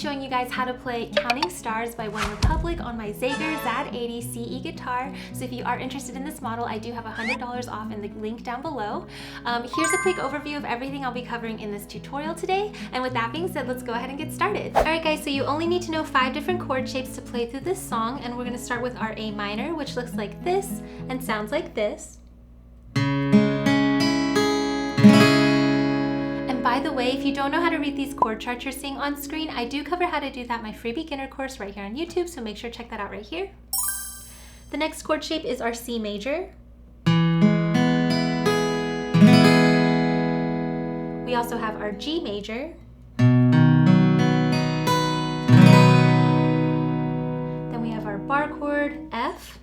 showing you guys how to play Counting Stars by OneRepublic on my Zager ZAD80 CE guitar. So if you are interested in this model, I do have $100 off in the link down below. Here's a quick overview of everything I'll be covering in this tutorial today. And with that being said, let's go ahead and get started. All right guys, so you only need to know 5 different chord shapes to play through this song, and we're gonna start with our A minor, which looks like this and sounds like this. By the way, if you don't know how to read these chord charts you're seeing on screen, I do cover how to do that in my free beginner course right here on YouTube, so make sure to check that out right here. The next chord shape is our C major. We also have our G major. Then we have our bar chord F.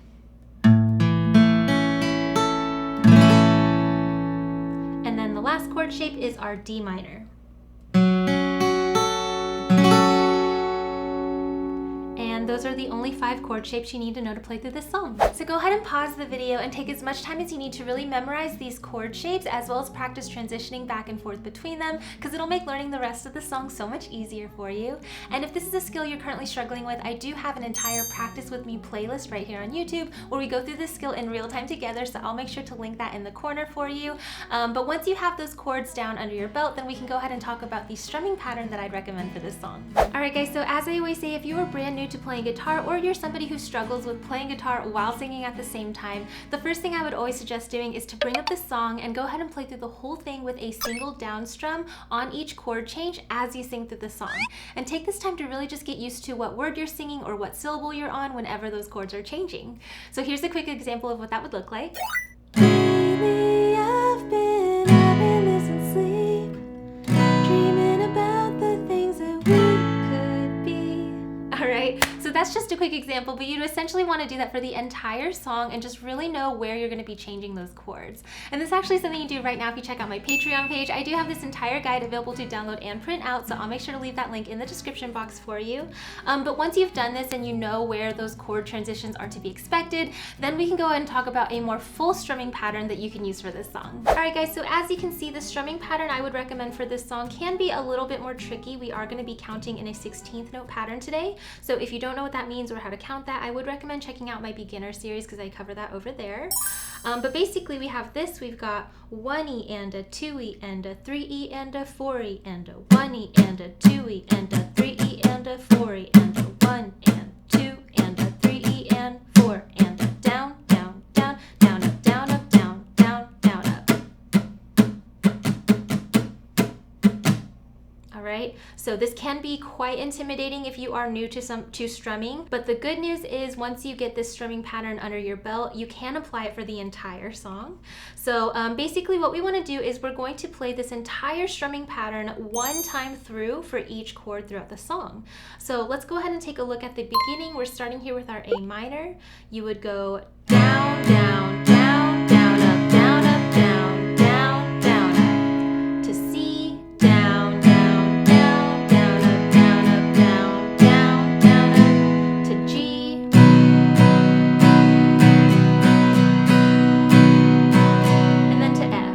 The last chord shape is our D minor. And those are the only 5 chord shapes you need to know to play through this song. So go ahead and pause the video and take as much time as you need to really memorize these chord shapes, as well as practice transitioning back and forth between them, because it'll make learning the rest of the song so much easier for you. And if this is a skill you're currently struggling with, I do have an entire Practice With Me playlist right here on YouTube where we go through this skill in real time together, so I'll make sure to link that in the corner for you. But once you have those chords down under your belt, then we can go ahead and talk about the strumming pattern that I'd recommend for this song. Alright guys, so as I always say, if you are brand new to playing guitar, or you're somebody who struggles with playing guitar while singing at the same time, the first thing I would always suggest doing is to bring up this song and go ahead and play through the whole thing with a single down strum on each chord change as you sing through the song. And take this time to really just get used to what word you're singing or what syllable you're on whenever those chords are changing. So here's a quick example of what that would look like. Lately I've been losing sleep, dreaming about the things that we could be. Alright, so that's just a quick example, but you'd essentially want to do that for the entire song and just really know where you're going to be changing those chords. And this is actually something you do right now if you check out my Patreon page. I do have this entire guide available to download and print out, so I'll make sure to leave that link in the description box for you. But once you've done this and you know where those chord transitions are to be expected, then we can go ahead and talk about a more full strumming pattern that you can use for this song. Alright guys, so as you can see, the strumming pattern I would recommend for this song can be a little bit more tricky. We are going to be counting in a 16th note pattern today, so if you don't know what that means or how to count that, I would recommend checking out my beginner series because I cover that over there. But basically we have this, we've got 1E and a 2E and a 3E and a 4E and a 1E and a 2E and a 3E and a 4E and a 1 and 2 and a 3E and 4 and a down, down, down, down, up, down, up, down, down, down, up. Alright, so this can be quite intimidating if you are new to strumming, but the good news is once you get this strumming pattern under your belt, you can apply it for the entire song. So basically what we want to do is we're going to play this entire strumming pattern one time through for each chord throughout the song. So let's go ahead and take a look at the beginning. We're starting here with our A minor. You would go down, down, down, down, up, down, up, down, down, down, up, to C, down, down, down, down, up, down, up, down, down, down, up, to G, and then to F.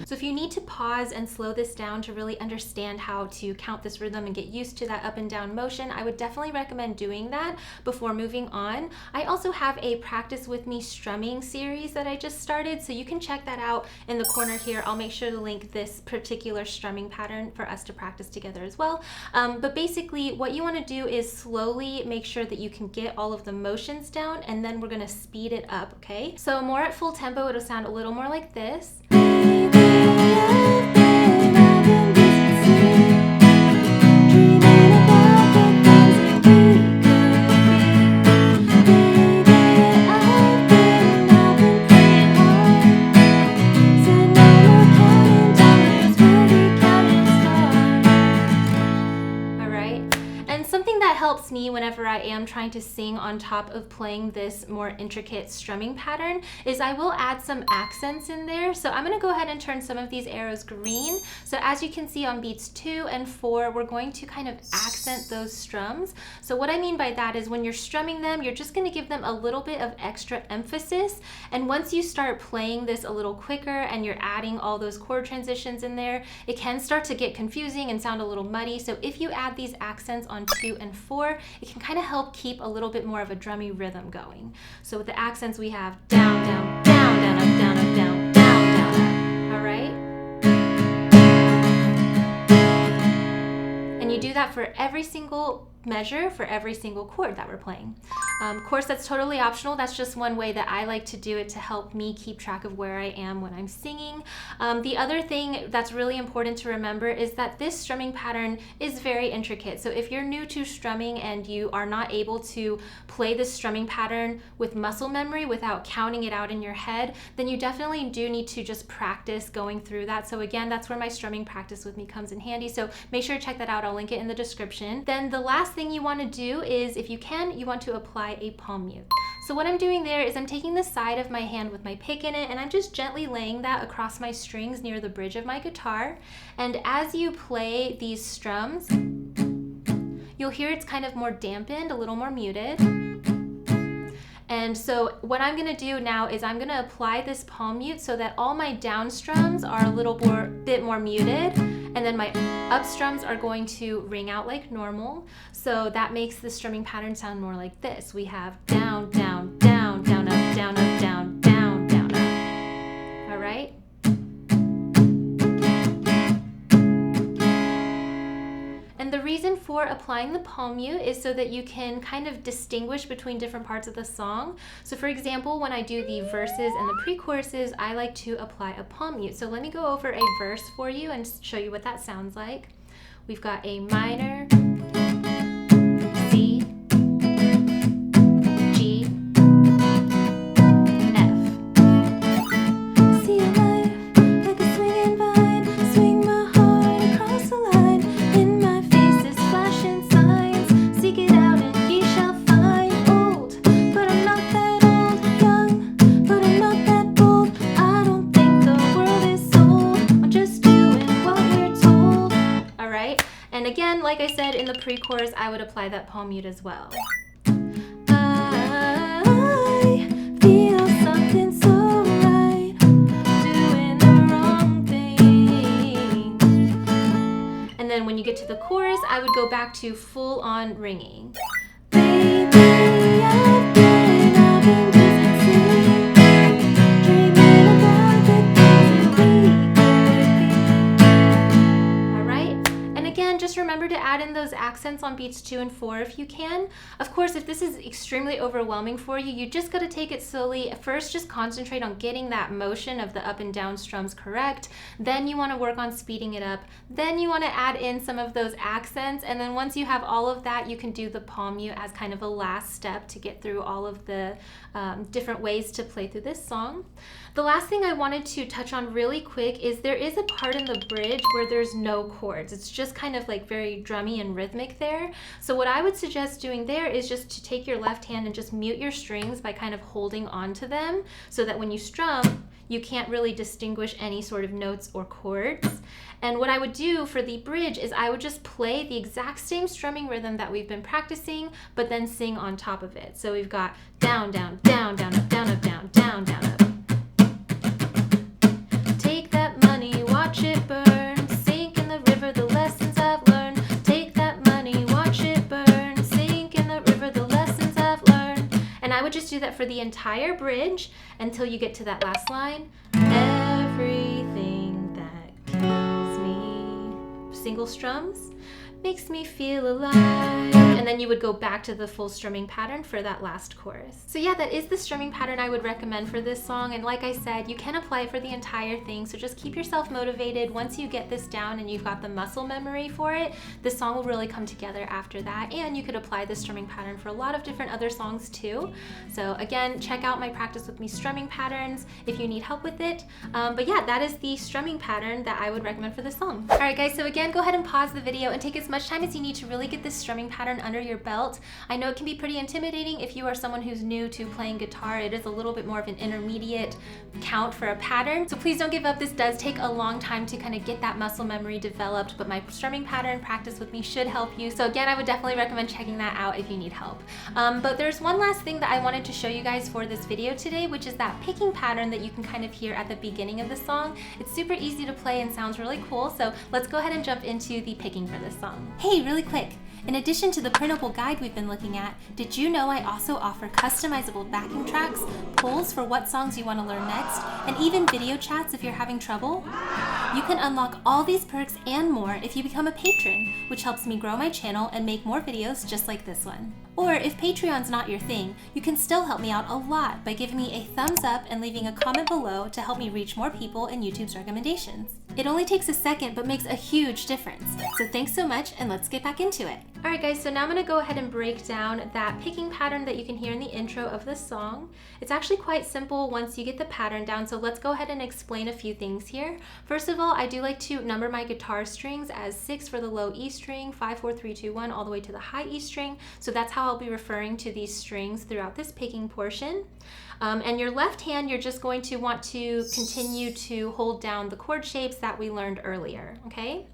So if you need to pause and slow this down to really understand how to count this rhythm and get used to that up and down motion, I would definitely recommend doing that before moving on. I also have a Practice With Me strumming series that I just started, so you can check that out in the corner here. I'll make sure to link this particular strumming pattern for us to practice together as well. But basically what you want to do is slowly make sure that you can get all of the motions down, and then we're going to speed it up, okay? So more at full tempo, it'll sound a little more like this. helps me whenever I am trying to sing on top of playing this more intricate strumming pattern is I will add some accents in there. So I'm going to go ahead and turn some of these arrows green. So as you can see on beats 2 and 4, we're going to kind of accent those strums. So what I mean by that is when you're strumming them, you're just going to give them a little bit of extra emphasis. And once you start playing this a little quicker and you're adding all those chord transitions in there, it can start to get confusing and sound a little muddy. So if you add these accents on 2 and 4, it can kind of help keep a little bit more of a drummy rhythm going. So with the accents we have down, down, down, down, up, down, up, down, down, down, up. All right? And you do that for every single measure for every single chord that we're playing. Of course, that's totally optional. That's just one way that I like to do it to help me keep track of where I am when I'm singing. The other thing that's really important to remember is that this strumming pattern is very intricate. So if you're new to strumming and you are not able to play this strumming pattern with muscle memory without counting it out in your head, then you definitely do need to just practice going through that. So again, that's where my strumming practice with me comes in handy. So make sure to check that out. I'll link it in the description. Then the last thing you want to do is, if you can, you want to apply a palm mute. So what I'm doing there is I'm taking the side of my hand with my pick in it and I'm just gently laying that across my strings near the bridge of my guitar. And as you play these strums, you'll hear it's kind of more dampened, a little more muted. And so what I'm going to do now is I'm going to apply this palm mute so that all my down strums are a little bit more muted, and then my up strums are going to ring out like normal. So that makes the strumming pattern sound more like this. We have down, down, down, down, up, down, up, down, down, down, up. All right? And the reason for applying the palm mute is so that you can kind of distinguish between different parts of the song. So for example, when I do the verses and the pre-choruses, I like to apply a palm mute. So let me go over a verse for you and show you what that sounds like. We've got a minor, C, G, F. See a life like a swinging vine, swing my heart across the line. In my face is flashing signs, seek it out and ye shall find. Old, but I'm not that old. Young, but I'm not that bold. I don't think the world is sold. I'm just doing what we're told. All right. And again, like I said in the pre-chorus, I would apply that palm mute as well. I feel something so right, doing the wrong thing. And then when you get to the chorus, I would go back to full-on ringing. Lately I've been visiting, dreaming about the things that we could be. All right? And again, just remember to add in those accents on beats 2 and 4 if you can. Of course, if this is extremely overwhelming for you, you just got to take it slowly. First, just concentrate on getting that motion of the up and down strums correct. Then you want to work on speeding it up. Then you want to add in some of those accents. And then once you have all of that, you can do the palm mute as kind of a last step to get through all of the different ways to play through this song. The last thing I wanted to touch on really quick is there is a part in the bridge where there's no chords. It's just kind of like very drummy and rhythmic there. So what I would suggest doing there is just to take your left hand and just mute your strings by kind of holding onto them so that when you strum, you can't really distinguish any sort of notes or chords. And what I would do for the bridge is I would just play the exact same strumming rhythm that we've been practicing, but then sing on top of it. So we've got down, down, down, down, up, down, up, down, down, down, up. Take that money, watch it burn, sink in the river, the lessons I've learned. Take that money, watch it burn, sink in the river, the lessons I've learned. And I would just do that for the entire bridge until you get to that last line. Everything that kills me, single strums, makes me feel alive. And then you would go back to the full strumming pattern for that last chorus. So yeah, that is the strumming pattern I would recommend for this song. And like I said, you can apply it for the entire thing. So just keep yourself motivated. Once you get this down and you've got the muscle memory for it, the song will really come together after that. And you could apply this strumming pattern for a lot of different other songs too. So again, check out my Practice With Me strumming patterns if you need help with it. But yeah, that is the strumming pattern that I would recommend for this song. All right guys, so again, go ahead and pause the video and take as much time as you need to really get this strumming pattern under your belt. I know it can be pretty intimidating if you are someone who's new to playing guitar. It is a little bit more of an intermediate count for a pattern, so please don't give up. This does take a long time to kind of get that muscle memory developed, but my strumming pattern practice with me should help you. So again, I would definitely recommend checking that out if you need help. But there's one last thing that I wanted to show you guys for this video today, which is that picking pattern that you can kind of hear at the beginning of the song. It's super easy to play and sounds really cool, so let's go ahead and jump into the picking for this song. Hey, really quick! In addition to the printable guide we've been looking at, did you know I also offer customizable backing tracks, polls for what songs you want to learn next, and even video chats if you're having trouble? You can unlock all these perks and more if you become a patron, which helps me grow my channel and make more videos just like this one. Or if Patreon's not your thing, you can still help me out a lot by giving me a thumbs up and leaving a comment below to help me reach more people in YouTube's recommendations. It only takes a second but makes a huge difference. So thanks so much, and let's get back into it. Alright guys, so now I'm going to go ahead and break down that picking pattern that you can hear in the intro of the song. It's actually quite simple once you get the pattern down, so let's go ahead and explain a few things here. First of all, I do like to number my guitar strings as 6 for the low E string, 5, 4, 3, 2, 1, all the way to the high E string. So that's how I'll be referring to these strings throughout this picking portion. And your left hand, you're just going to want to continue to hold down the chord shapes that we learned earlier, okay?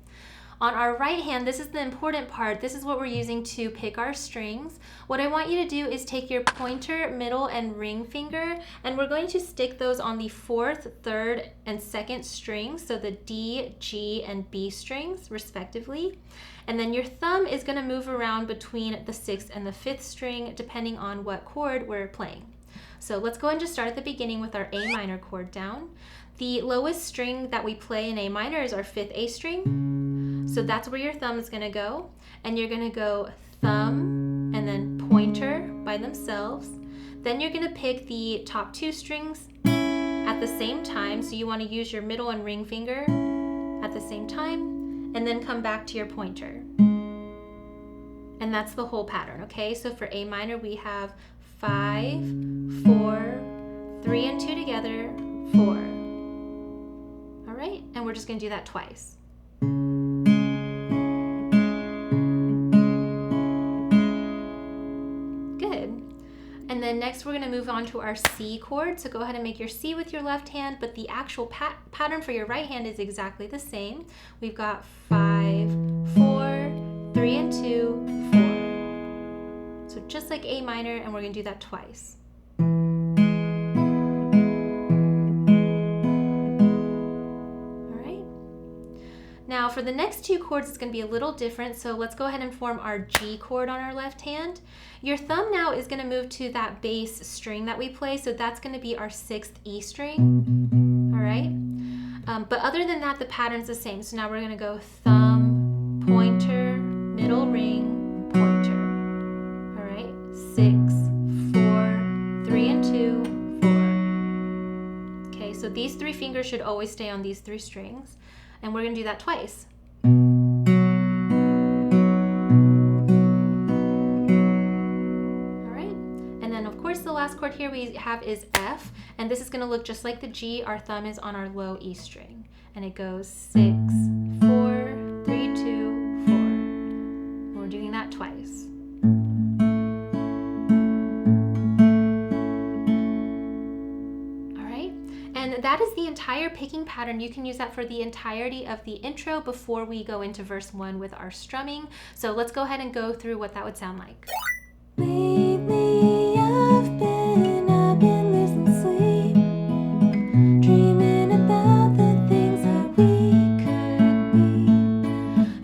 On our right hand, this is the important part. This is what we're using to pick our strings. What I want you to do is take your pointer, middle, and ring finger, and we're going to stick those on the 4th, 3rd, and 2nd strings, so the D, G, and B strings, respectively. And then your thumb is going to move around between the 6th and the 5th string, depending on what chord we're playing. So let's go and just start at the beginning with our A minor chord down. The lowest string that we play in A minor is our 5th A string. So that's where your thumb is going to go. And you're going to go thumb and then pointer by themselves. Then you're going to pick the top 2 strings at the same time. So you want to use your middle and ring finger at the same time, and then come back to your pointer. And that's the whole pattern, okay? So for A minor, we have 5, 4, 3 and 2 together, 4. All right, and we're just going to do that twice. Good. And then next we're going to move on to our C chord. So go ahead and make your C with your left hand, but the actual pattern for your right hand is exactly the same. We've got 5, 4, 3 and 2, 4. So just like A minor, and we're going to do that twice. Now for the next 2 chords, it's going to be a little different, so let's go ahead and form our G chord on our left hand. Your thumb now is going to move to that bass string that we play, so that's going to be our 6th E string, all right? But other than that, the pattern's the same. So now we're going to go thumb, pointer, middle ring, pointer, all right? 6, 4, 3 and 2, 4. Okay, so these 3 fingers should always stay on these 3 strings. And we're going to do that twice. All right. And then, of course, the last chord here we have is F. And this is going to look just like the G. Our thumb is on our low E string. And it goes 6, 4, 3, 2, 4. And we're doing that twice. And that is the entire picking pattern. You can use that for the entirety of the intro before we go into verse 1 with our strumming. So let's go ahead and go through what that would sound like. Lately I've been losing sleep, dreaming about the things that we could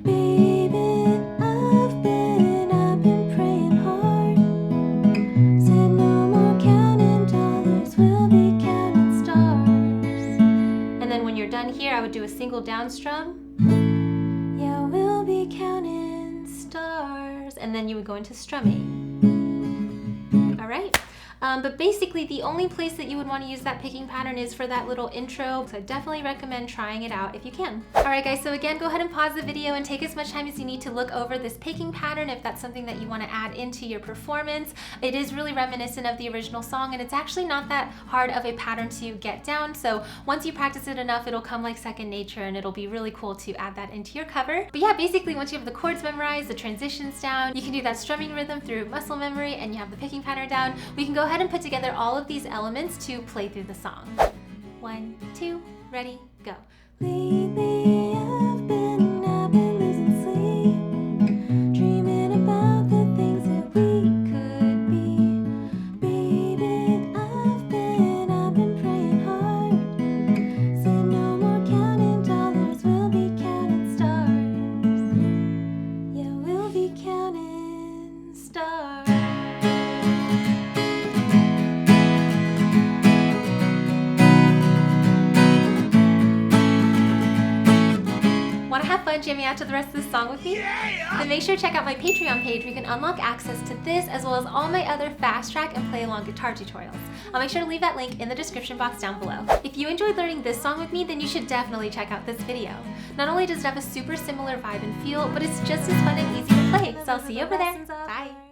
be. Baby, I've been praying hard. Said no more counting dollars, we'll be counting stars. And then when you're done here, I would do a single down strum. Yeah, we'll be counting stars. And then you would go into strumming. All right. But basically the only place that you would want to use that picking pattern is for that little intro, so I definitely recommend trying it out if you can. Alright guys, so again, go ahead and pause the video and take as much time as you need to look over this picking pattern if that's something that you want to add into your performance. It is really reminiscent of the original song, and it's actually not that hard of a pattern to get down, so once you practice it enough, it'll come like second nature and it'll be really cool to add that into your cover. But yeah, basically once you have the chords memorized, the transitions down, you can do that strumming rhythm through muscle memory, and you have the picking pattern down, we can go ahead and put together all of these elements to play through the song. 1, 2, ready, go. Lately I've been losing sleep, dreaming about the things that we could be. Baby, I've been praying hard. Said no more counting dollars, we'll be counting stars. Yeah, we'll be counting stars. Want to have fun jamming out to the rest of this song with me? Yeah! Then make sure to check out my Patreon page where you can unlock access to this as well as all my other fast track and play along guitar tutorials. I'll make sure to leave that link in the description box down below. If you enjoyed learning this song with me, then you should definitely check out this video. Not only does it have a super similar vibe and feel, but it's just as fun and easy to play, so I'll see you over there. Bye!